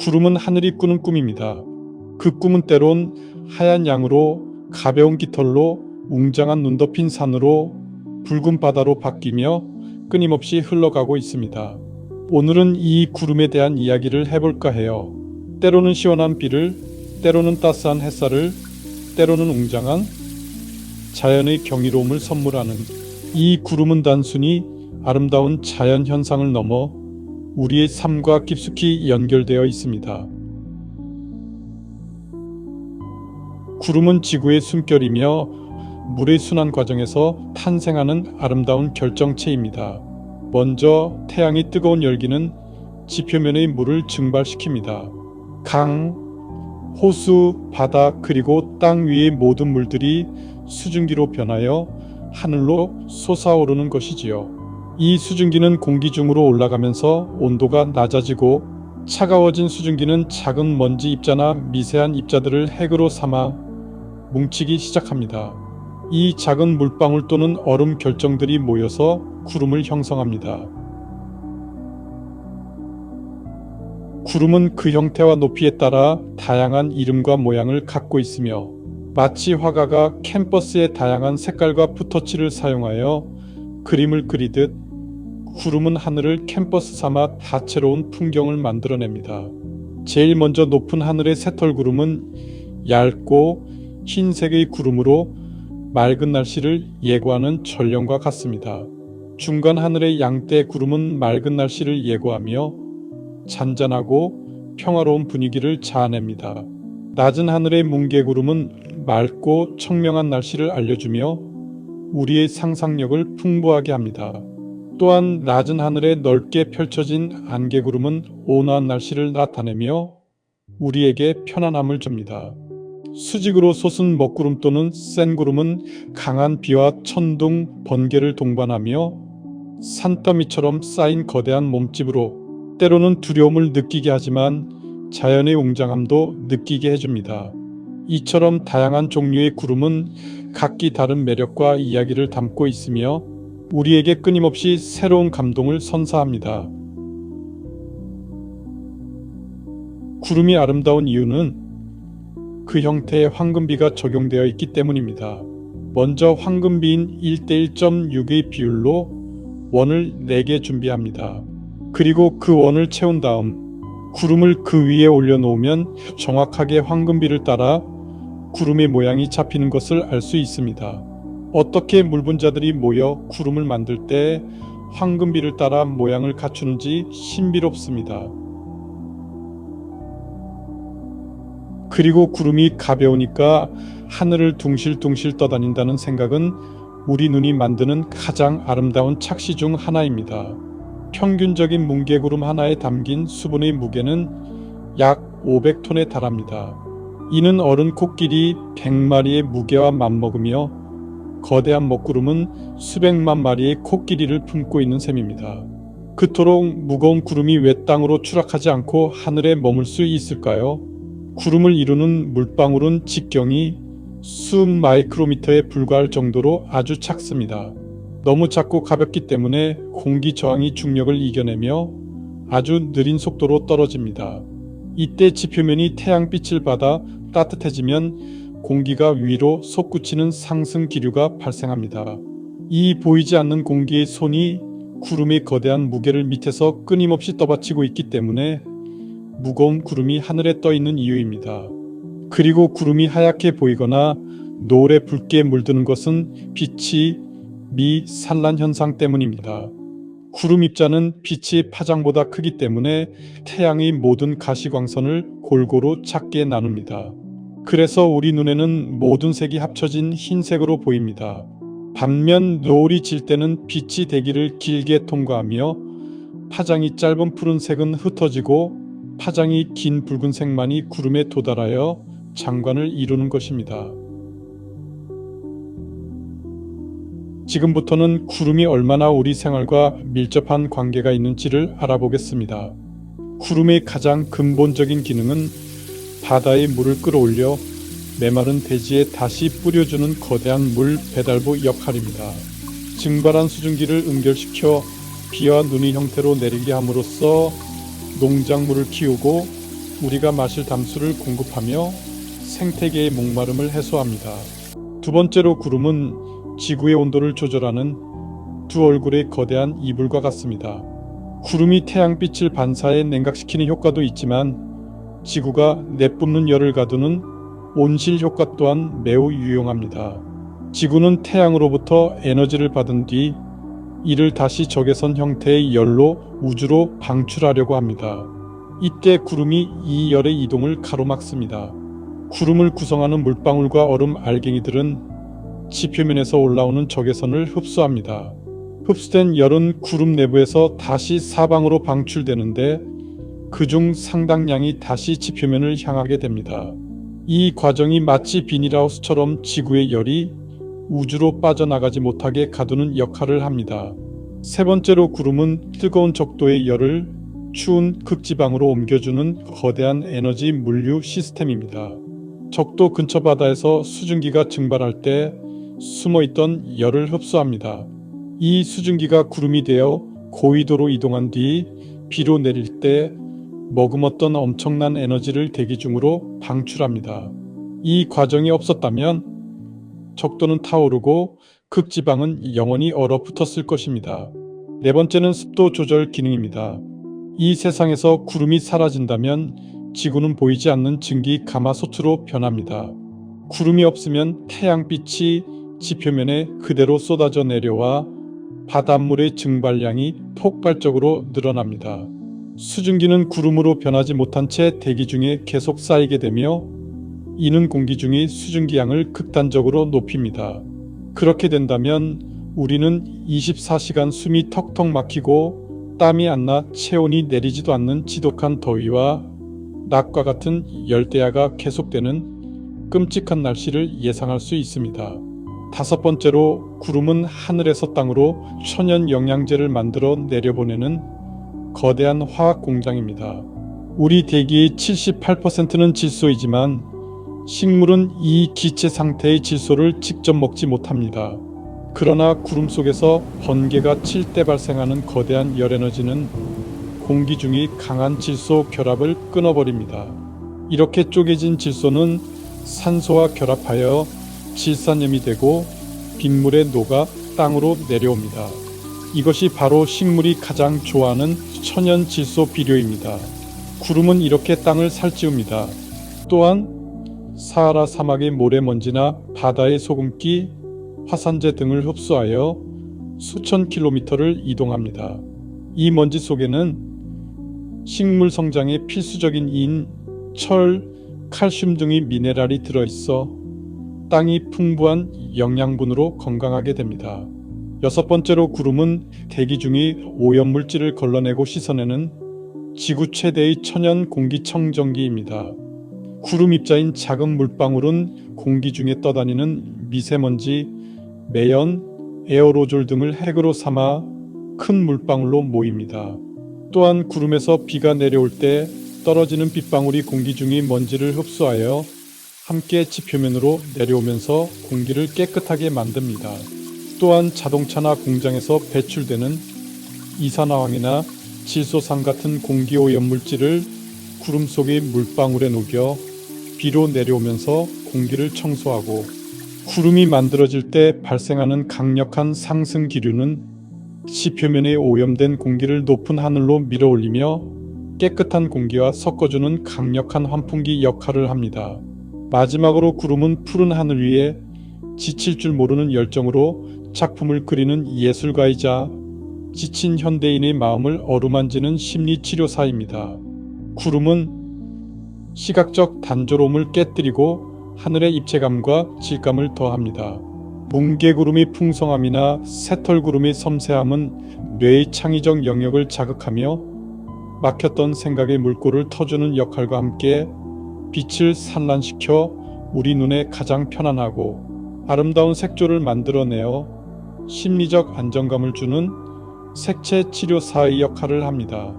구름은 하늘이 꾸는 꿈입니다. 그 꿈은 때론 하얀 양으로, 가벼운 깃털로, 웅장한 눈 덮인 산으로, 붉은 바다로 바뀌며 끊임없이 흘러가고 있습니다. 오늘은 이 구름에 대한 이야기를 해볼까 해요. 때로는 시원한 비를, 때로는 따스한 햇살을, 때로는 웅장한 자연의 경이로움을 선물하는 이 구름은 단순히 아름다운 자연 현상을 넘어 우리의 삶과 깊숙이 연결되어 있습니다. 구름은 지구의 숨결이며 물의 순환 과정에서 탄생하는 아름다운 결정체입니다. 먼저 태양의 뜨거운 열기는 지표면의 물을 증발시킵니다. 강, 호수, 바다 그리고 땅 위의 모든 물들이 수증기로 변하여 하늘로 솟아오르는 것이지요. 이 수증기는 공기 중으로 올라가면서 온도가 낮아지고 차가워진 수증기는 작은 먼지 입자나 미세한 입자들을 핵으로 삼아 뭉치기 시작합니다. 이 작은 물방울 또는 얼음 결정들이 모여서 구름을 형성합니다. 구름은 그 형태와 높이에 따라 다양한 이름과 모양을 갖고 있으며 마치 화가가 캔버스에 다양한 색깔과 붓터치를 사용하여 그림을 그리듯 구름은 하늘을 캔버스 삼아 다채로운 풍경을 만들어냅니다. 제일 먼저 높은 하늘의 새털구름은 얇고 흰색의 구름으로 맑은 날씨를 예고하는 전령과 같습니다. 중간 하늘의 양떼 구름은 맑은 날씨를 예고하며 잔잔하고 평화로운 분위기를 자아냅니다. 낮은 하늘의 뭉게구름은 맑고 청명한 날씨를 알려주며 우리의 상상력을 풍부하게 합니다. 또한 낮은 하늘에 넓게 펼쳐진 안개구름은 온화한 날씨를 나타내며 우리에게 편안함을 줍니다. 수직으로 솟은 먹구름 또는 센구름은 강한 비와 천둥, 번개를 동반하며 산더미처럼 쌓인 거대한 몸집으로 때로는 두려움을 느끼게 하지만 자연의 웅장함도 느끼게 해줍니다. 이처럼 다양한 종류의 구름은 각기 다른 매력과 이야기를 담고 있으며 우리에게 끊임없이 새로운 감동을 선사합니다. 구름이 아름다운 이유는 그 형태에 황금비가 적용되어 있기 때문입니다. 먼저 황금비인 1:1.6의 비율로 원을 4개 준비합니다. 그리고 그 원을 채운 다음 구름을 그 위에 올려놓으면 정확하게 황금비를 따라 구름의 모양이 잡히는 것을 알 수 있습니다. 어떻게 물분자들이 모여 구름을 만들 때 황금비를 따라 모양을 갖추는지 신비롭습니다. 그리고 구름이 가벼우니까 하늘을 둥실둥실 떠다닌다는 생각은 우리 눈이 만드는 가장 아름다운 착시 중 하나입니다. 평균적인 뭉게구름 하나에 담긴 수분의 무게는 약 500톤에 달합니다. 이는 어른 코끼리 100마리의 무게와 맞먹으며 거대한 먹구름은 수백만 마리의 코끼리를 품고 있는 셈입니다. 그토록 무거운 구름이 왜 땅으로 추락하지 않고 하늘에 머물 수 있을까요? 구름을 이루는 물방울은 직경이 수 마이크로미터에 불과할 정도로 아주 작습니다. 너무 작고 가볍기 때문에 공기 저항이 중력을 이겨내며 아주 느린 속도로 떨어집니다. 이때 지표면이 태양빛을 받아 따뜻해지면 공기가 위로 솟구치는 상승 기류가 발생합니다. 이 보이지 않는 공기의 손이 구름의 거대한 무게를 밑에서 끊임없이 떠받치고 있기 때문에 무거운 구름이 하늘에 떠 있는 이유입니다. 그리고 구름이 하얗게 보이거나 노을에 붉게 물드는 것은 빛이 미산란 현상 때문입니다. 구름 입자는 빛이 파장보다 크기 때문에 태양의 모든 가시광선을 골고루 작게 나눕니다. 그래서 우리 눈에는 모든 색이 합쳐진 흰색으로 보입니다. 반면 노을이 질 때는 빛이 대기를 길게 통과하며 파장이 짧은 푸른색은 흩어지고 파장이 긴 붉은색만이 구름에 도달하여 장관을 이루는 것입니다. 지금부터는 구름이 얼마나 우리 생활과 밀접한 관계가 있는지를 알아보겠습니다. 구름의 가장 근본적인 기능은 바다의 물을 끌어올려 메마른 대지에 다시 뿌려주는 거대한 물 배달부 역할입니다. 증발한 수증기를 응결시켜 비와 눈의 형태로 내리게 함으로써 농작물을 키우고 우리가 마실 담수를 공급하며 생태계의 목마름을 해소합니다. 두 번째로 구름은 지구의 온도를 조절하는 두 얼굴의 거대한 이불과 같습니다. 구름이 태양빛을 반사해 냉각시키는 효과도 있지만 지구가 내뿜는 열을 가두는 온실 효과 또한 매우 유용합니다. 지구는 태양으로부터 에너지를 받은 뒤 이를 다시 적외선 형태의 열로 우주로 방출하려고 합니다. 이때 구름이 이 열의 이동을 가로막습니다. 구름을 구성하는 물방울과 얼음 알갱이들은 지표면에서 올라오는 적외선을 흡수합니다. 흡수된 열은 구름 내부에서 다시 사방으로 방출되는데 그중 상당량이 다시 지표면을 향하게 됩니다. 이 과정이 마치 비닐하우스처럼 지구의 열이 우주로 빠져나가지 못하게 가두는 역할을 합니다. 세 번째로 구름은 뜨거운 적도의 열을 추운 극지방으로 옮겨주는 거대한 에너지 물류 시스템입니다. 적도 근처 바다에서 수증기가 증발할 때 숨어있던 열을 흡수합니다. 이 수증기가 구름이 되어 고위도로 이동한 뒤 비로 내릴 때 머금었던 엄청난 에너지를 대기 중으로 방출합니다. 이 과정이 없었다면 적도는 타오르고 극지방은 영원히 얼어붙었을 것입니다. 네 번째는 습도 조절 기능입니다. 이 세상에서 구름이 사라진다면 지구는 보이지 않는 증기 가마솥으로 변합니다. 구름이 없으면 태양빛이 지표면에 그대로 쏟아져 내려와 바닷물의 증발량이 폭발적으로 늘어납니다. 수증기는 구름으로 변하지 못한 채 대기 중에 계속 쌓이게 되며 이는 공기 중의 수증기 양을 극단적으로 높입니다. 그렇게 된다면 우리는 24시간 숨이 턱턱 막히고 땀이 안 나 체온이 내리지도 않는 지독한 더위와 낮과 같은 열대야가 계속되는 끔찍한 날씨를 예상할 수 있습니다. 다섯 번째로 구름은 하늘에서 땅으로 천연 영양제를 만들어 내려보내는 거대한 화학 공장입니다. 우리 대기의 78%는 질소이지만 식물은 이 기체 상태의 질소를 직접 먹지 못합니다. 그러나 구름 속에서 번개가 칠 때 발생하는 거대한 열에너지는 공기 중의 강한 질소 결합을 끊어버립니다. 이렇게 쪼개진 질소는 산소와 결합하여 질산염이 되고 빗물에 녹아 땅으로 내려옵니다. 이것이 바로 식물이 가장 좋아하는 천연 질소 비료입니다. 구름은 이렇게 땅을 살찌웁니다. 또한 사하라 사막의 모래먼지나 바다의 소금기, 화산재 등을 흡수하여 수천 킬로미터를 이동합니다. 이 먼지 속에는 식물 성장에 필수적인 인, 철, 칼슘 등의 미네랄이 들어있어 땅이 풍부한 영양분으로 건강하게 됩니다. 여섯 번째로 구름은 대기 중의 오염물질을 걸러내고 씻어내는 지구 최대의 천연 공기청정기입니다. 구름 입자인 작은 물방울은 공기 중에 떠다니는 미세먼지, 매연, 에어로졸 등을 핵으로 삼아 큰 물방울로 모입니다. 또한 구름에서 비가 내려올 때 떨어지는 빗방울이 공기 중의 먼지를 흡수하여 함께 지표면으로 내려오면서 공기를 깨끗하게 만듭니다. 또한 자동차나 공장에서 배출되는 이산화황이나 질소산 같은 공기오염물질을 구름 속의 물방울에 녹여 비로 내려오면서 공기를 청소하고 구름이 만들어질 때 발생하는 강력한 상승 기류는 지표면에 오염된 공기를 높은 하늘로 밀어올리며 깨끗한 공기와 섞어주는 강력한 환풍기 역할을 합니다. 마지막으로 구름은 푸른 하늘 위에 지칠 줄 모르는 열정으로 작품을 그리는 예술가이자 지친 현대인의 마음을 어루만지는 심리치료사입니다. 구름은 시각적 단조로움을 깨뜨리고 하늘의 입체감과 질감을 더합니다. 뭉게구름의 풍성함이나 새털구름의 섬세함은 뇌의 창의적 영역을 자극하며 막혔던 생각의 물꼬를 터주는 역할과 함께 빛을 산란시켜 우리 눈에 가장 편안하고 아름다운 색조를 만들어내어 심리적 안정감을 주는 색채 치료사의 역할을 합니다.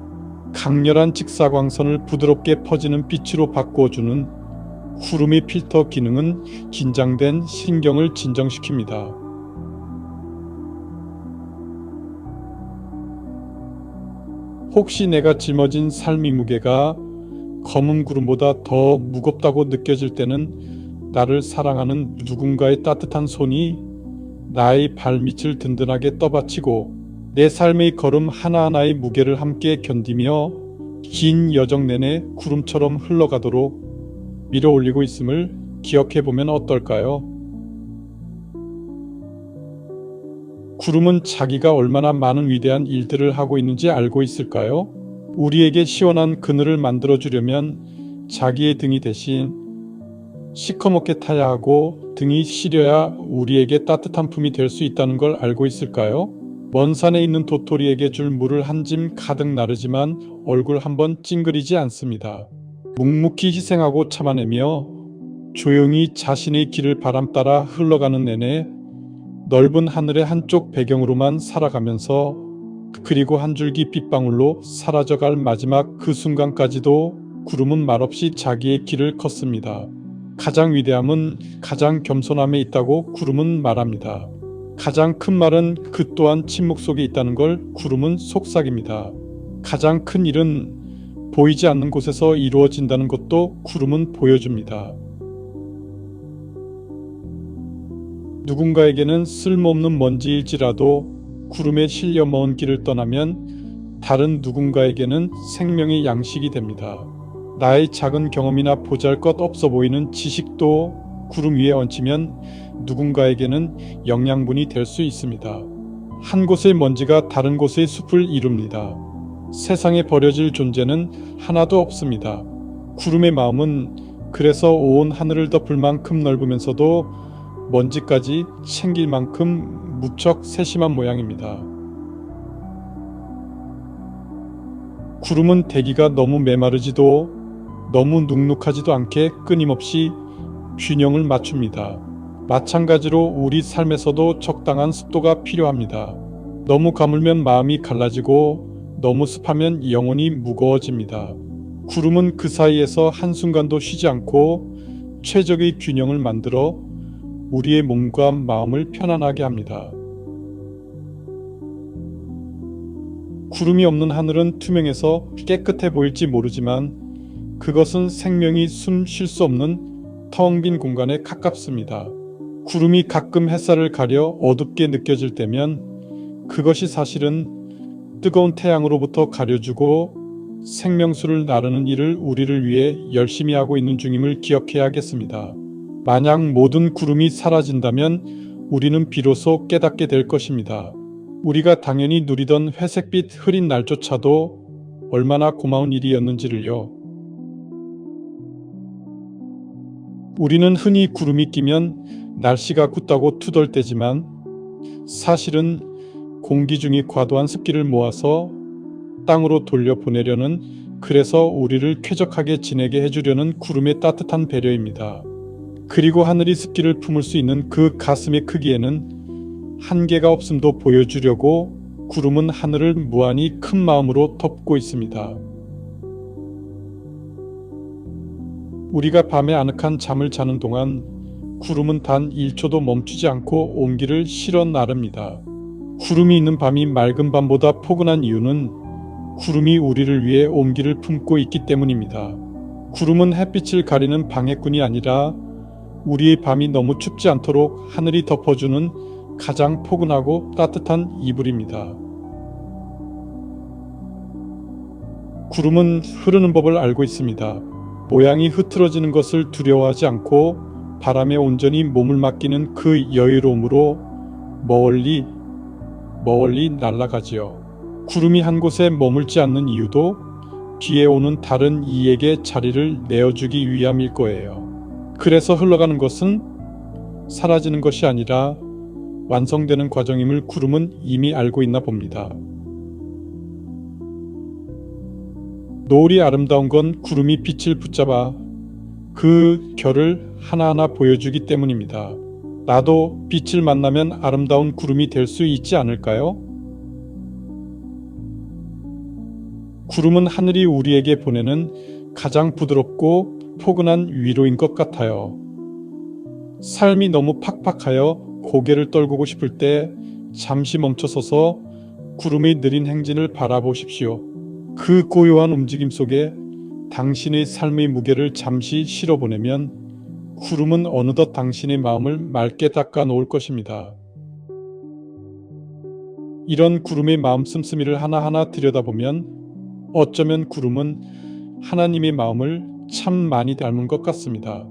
강렬한 직사광선을 부드럽게 퍼지는 빛으로 바꿔주는 구름의 필터 기능은 긴장된 신경을 진정시킵니다. 혹시 내가 짊어진 삶의 무게가 검은 구름보다 더 무겁다고 느껴질 때는 나를 사랑하는 누군가의 따뜻한 손이 나의 발밑을 든든하게 떠받치고 내 삶의 걸음 하나하나의 무게를 함께 견디며 긴 여정 내내 구름처럼 흘러가도록 밀어올리고 있음을 기억해보면 어떨까요? 구름은 자기가 얼마나 많은 위대한 일들을 하고 있는지 알고 있을까요? 우리에게 시원한 그늘을 만들어주려면 자기의 등이 대신 시커멓게 타야 하고 등이 시려야 우리에게 따뜻한 품이 될 수 있다는 걸 알고 있을까요? 먼 산에 있는 도토리에게 줄 물을 한 짐 가득 나르지만 얼굴 한번 찡그리지 않습니다. 묵묵히 희생하고 참아내며 조용히 자신의 길을 바람 따라 흘러가는 내내 넓은 하늘의 한쪽 배경으로만 살아가면서 그리고 한 줄기 빗방울로 사라져갈 마지막 그 순간까지도 구름은 말없이 자기의 길을 걷습니다. 가장 위대함은 가장 겸손함에 있다고 구름은 말합니다. 가장 큰 말은 그 또한 침묵 속에 있다는 걸 구름은 속삭입니다. 가장 큰 일은 보이지 않는 곳에서 이루어진다는 것도 구름은 보여줍니다. 누군가에게는 쓸모없는 먼지일지라도 구름에 실려 먼 길을 떠나면 다른 누군가에게는 생명의 양식이 됩니다. 나의 작은 경험이나 보잘것 없어 보이는 지식도 구름 위에 얹히면 누군가에게는 영양분이 될 수 있습니다. 한 곳의 먼지가 다른 곳의 숲을 이룹니다. 세상에 버려질 존재는 하나도 없습니다. 구름의 마음은 그래서 온 하늘을 덮을 만큼 넓으면서도 먼지까지 챙길 만큼 무척 세심한 모양입니다. 구름은 대기가 너무 메마르지도 너무 눅눅하지도 않게 끊임없이 균형을 맞춥니다. 마찬가지로 우리 삶에서도 적당한 습도가 필요합니다. 너무 가물면 마음이 갈라지고 너무 습하면 영혼이 무거워집니다. 구름은 그 사이에서 한순간도 쉬지 않고 최적의 균형을 만들어 우리의 몸과 마음을 편안하게 합니다. 구름이 없는 하늘은 투명해서 깨끗해 보일지 모르지만 그것은 생명이 숨 쉴 수 없는 텅 빈 공간에 가깝습니다. 구름이 가끔 햇살을 가려 어둡게 느껴질 때면 그것이 사실은 뜨거운 태양으로부터 가려주고 생명수를 나르는 일을 우리를 위해 열심히 하고 있는 중임을 기억해야겠습니다. 만약 모든 구름이 사라진다면 우리는 비로소 깨닫게 될 것입니다. 우리가 당연히 누리던 회색빛 흐린 날조차도 얼마나 고마운 일이었는지를요. 우리는 흔히 구름이 끼면 날씨가 굳다고 투덜대지만 사실은 공기 중의 과도한 습기를 모아서 땅으로 돌려보내려는, 그래서 우리를 쾌적하게 지내게 해주려는 구름의 따뜻한 배려입니다. 그리고 하늘이 습기를 품을 수 있는 그 가슴의 크기에는 한계가 없음도 보여주려고 구름은 하늘을 무한히 큰 마음으로 덮고 있습니다. 우리가 밤에 아늑한 잠을 자는 동안 구름은 단 1초도 멈추지 않고 온기를 실어 나릅니다. 구름이 있는 밤이 맑은 밤보다 포근한 이유는 구름이 우리를 위해 온기를 품고 있기 때문입니다. 구름은 햇빛을 가리는 방해꾼이 아니라 우리의 밤이 너무 춥지 않도록 하늘이 덮어주는 가장 포근하고 따뜻한 이불입니다. 구름은 흐르는 법을 알고 있습니다. 모양이 흐트러지는 것을 두려워하지 않고 바람에 온전히 몸을 맡기는 그 여유로움으로 멀리 날아가지요. 구름이 한 곳에 머물지 않는 이유도 뒤에 오는 다른 이에게 자리를 내어주기 위함일 거예요. 그래서 흘러가는 것은 사라지는 것이 아니라 완성되는 과정임을 구름은 이미 알고 있나 봅니다. 노을이 아름다운 건 구름이 빛을 붙잡아 그 결을 하나하나 보여주기 때문입니다. 나도 빛을 만나면 아름다운 구름이 될 수 있지 않을까요? 구름은 하늘이 우리에게 보내는 가장 부드럽고 포근한 위로인 것 같아요. 삶이 너무 팍팍하여 고개를 떨구고 싶을 때 잠시 멈춰서서 구름의 느린 행진을 바라보십시오. 그 고요한 움직임 속에 당신의 삶의 무게를 잠시 실어보내면 구름은 어느덧 당신의 마음을 맑게 닦아 놓을 것입니다. 이런 구름의 마음 씀씀이를 하나하나 들여다보면 어쩌면 구름은 하나님의 마음을 참 많이 닮은 것 같습니다.